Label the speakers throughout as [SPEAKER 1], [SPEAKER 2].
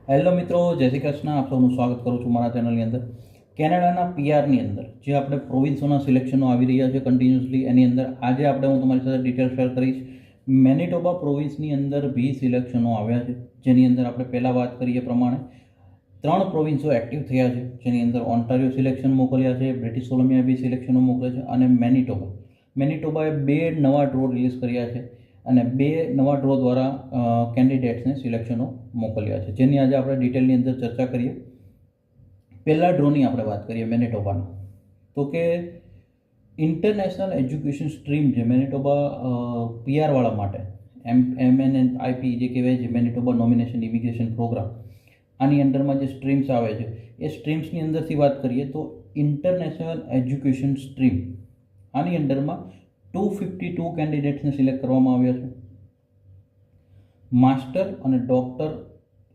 [SPEAKER 1] Hello મિત્રો, જય શ્રી કૃષ્ણ. આપ સૌનું સ્વાગત કરું છું મારા ચેનલની અંદર. કેનેડાના પીઆરની અંદર જે આપણે પ્રોવિન્સોના સિલેક્શનો આવી રહ્યા છે કન્ટિન્યુઅસલી, એની અંદર આજે હું તમારી સાથે ડિટેલ શેર કરીશ. મેનિટોબા પ્રોવિન્સની અંદર 20 સિલેક્શનો આવ્યા છે, જેની અંદર આપણે પહેલાં વાત કરીએ પ્રમાણે 3 પ્રોવિન્સો એક્ટિવ થયા છે, જેની અંદર ઓન્ટારિયો સિલેક્શન મોકલ્યા છે, બ્રિટિશ કોલંબિયા બી સિલેક્શનો મોકલ્યા છે અને મેનિટોબાએ 2 નવા ડ્રો રિલીઝ કર્યા છે અને 2 નવા ડ્રો દ્વારા કેન્ડિડેટ્સને સિલેક્શનો મોકલ્યા છે, જેની આજે આપણે ડિટેલની અંદર ચર્ચા કરીએ. પહેલા ડ્રોની આપણે વાત કરીએ મેનિટોબાનો, તો કે ઇન્ટરનેશનલ એજ્યુકેશન સ્ટ્રીમ જે મેનિટોબા પીઆરવાળા માટે MNNIP જે કહેવાય છે, મેનિટોબા નોમિનેશન ઇમિગ્રેશન પ્રોગ્રામ, આની અંડરમાં જે સ્ટ્રીમ્સ આવે છે એ સ્ટ્રીમ્સની અંદરથી વાત કરીએ તો ઇન્ટરનેશનલ એજ્યુકેશન સ્ટ્રીમ આની અંડરમાં 252 કેન્ડિડેટ્સને સિલેક્ટ કરવામાં આવ્યા છે. માસ્ટર અને ડૉક્ટર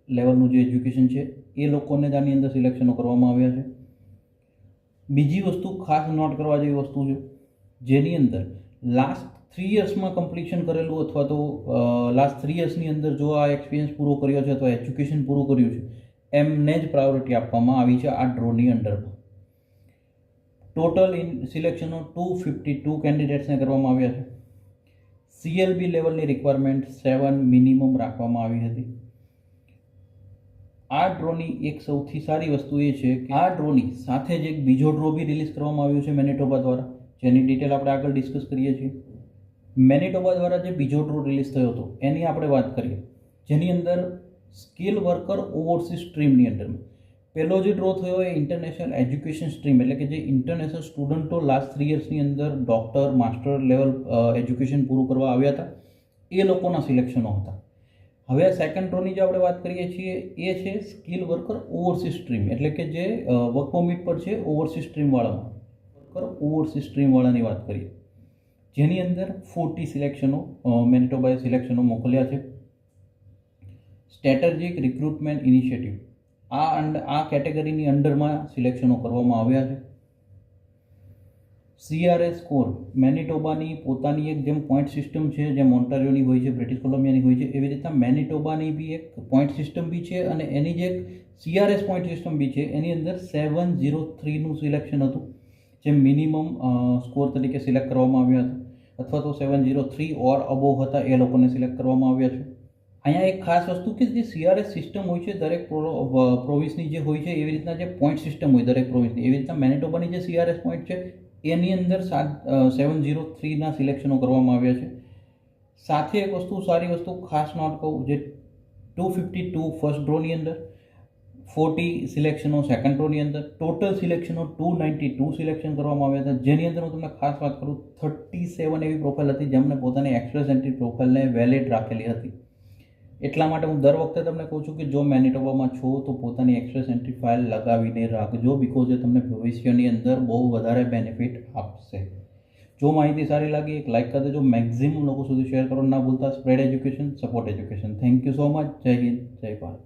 [SPEAKER 1] લેવલનું જે એજ્યુકેશન છે એ લોકોને જ આની અંદર સિલેક્શનો કરવામાં આવ્યા છે. બીજી વસ્તુ ખાસ નોટ કરવા જેવી વસ્તુ છે, જેની અંદર લાસ્ટ 3 યર્સમાં કમ્પ્લીશન કરેલું અથવા તો લાસ્ટ 3 યર્સની અંદર જો આ એક્સપિરિયન્સ પૂરો કર્યો છે અથવા એજ્યુકેશન પૂરું કર્યું છે, એમને જ પ્રાયોરિટી આપવામાં આવી છે આ ડ્રોની અંડરમાં. ટોટલ સિલેક્શનો 252 કેન્ડિડેટ્સને કરવામાં આવ્યા છે. CLB લેવલની રિક્વાયરમેન્ટ 7 મિનિમમ રાખવામાં આવી હતી. આ ડ્રોની એક સૌથી સારી વસ્તુ એ છે કે આ ડ્રોની સાથે જ એક બીજો ડ્રો બી રિલીઝ કરવામાં આવ્યો છે મેનિટોબા દ્વારા, જેની ડિટેલ આપણે આગળ ડિસ્કસ કરીએ છીએ. મેનિટોબા દ્વારા જે બીજો ડ્રો રિલીઝ થયો હતો એની આપણે વાત કરીએ, જેની અંદર સ્કિલ વર્કર ઓવરસીઝ સ્ટ્રીમની અંડરમાં પહેલો જે ડ્રો થયો એ ઇન્ટરનેશનલ એજ્યુકેશન સ્ટ્રીમ, એટલે કે જે ઇન્ટરનેશનલ સ્ટુડન્ટો લાસ્ટ 3 યર્સની અંદર ડૉક્ટર માસ્ટર લેવલ એજ્યુકેશન પૂરું કરવા આવ્યા હતા એ લોકોના સિલેક્શનો હતા. હવે સેકન્ડ ડ્રોની જે આપણે વાત કરીએ છીએ એ છે સ્કિલ વર્કર ઓવરસીઝ સ્ટ્રીમ, એટલે કે જે વર્ક પરમિટ પર છે ઓવરસીઝ સ્ટ્રીમવાળાની વાત કરીએ, જેની અંદર 40 સિલેક્શનો મેનિટોબાએ સિલેક્શનો મોકલ્યા છે. સ્ટ્રેટેજિક રિક્રુટમેન્ટ ઇનિશિયેટિવ આ કેટેગરીની અંડરમાં સિલેક્શનો કરવામાં આવ્યા છે. CRS સ્કોર મેનિટોબાની પોતાની એક જેમ પોઈન્ટ સિસ્ટમ છે, જેમ ઓન્ટારિયોની હોય છે, બ્રિટિશ કોલંબિયાની હોય છે, એવી રીતના મેનિટોબાની બી એક પોઈન્ટ સિસ્ટમ બી છે અને એની જે એક CRS પોઈન્ટ સિસ્ટમ બી છે એની અંદર 703નું સિલેક્શન હતું, જે મિનિમમ સ્કોર તરીકે સિલેક્ટ કરવામાં આવ્યા હતા, અથવા તો 703 ઓર અબોવ હતા એ લોકોને સિલેક્ટ કરવામાં આવ્યા છે. અહીંયા એક ખાસ વસ્તુ કે જે CRS સિસ્ટમ હોય છે દરેક પ્રોવિન્સની જે હોય છે એવી રીતના જે પોઈન્ટ સિસ્ટમ હોય દરેક પ્રોવિન્સની, એવી રીતના મેનિટોબાની જે CRS પોઈન્ટ છે એની અંદર 703ના સિલેક્શનો કરવામાં આવ્યા છે. સાથે એક સારી વસ્તુ ખાસ નોટ કહું, જે 252 ફર્સ્ટ ડ્રોની અંદર, 40 સિલેક્શનો સેકન્ડ ડ્રોની અંદર, ટોટલ સિલેક્શનો 292 સિલેક્શન કરવામાં આવ્યા હતા, જેની અંદર હું તમને ખાસ વાત કરું 37 એવી પ્રોફાઇલ હતી જેમને પોતાની એક્સપ્રેસ એન્ટ્રી પ્રોફાઇલને વેલિડ રાખેલી હતી. એટલા માટે હું દર વખતે તમને કહું છું કે જો મેનિટોબામાં છો તો પોતાની એક્સપ્રેસ એન્ટ્રી ફાઇલ લગાવીને રાખજો, બિકોઝ એ તમને ભવિષ્યની અંદર બહુ વધારે બેનિફિટ આપશે. જો માહિતી સારી લાગી એક લાઇક કરી દેજો, મેક્સિમમ લોકો સુધી શેર કરવાનું ના ભૂલતા. Spread education, support education. Thank you so much. જય હિન્દ, જય ભારત.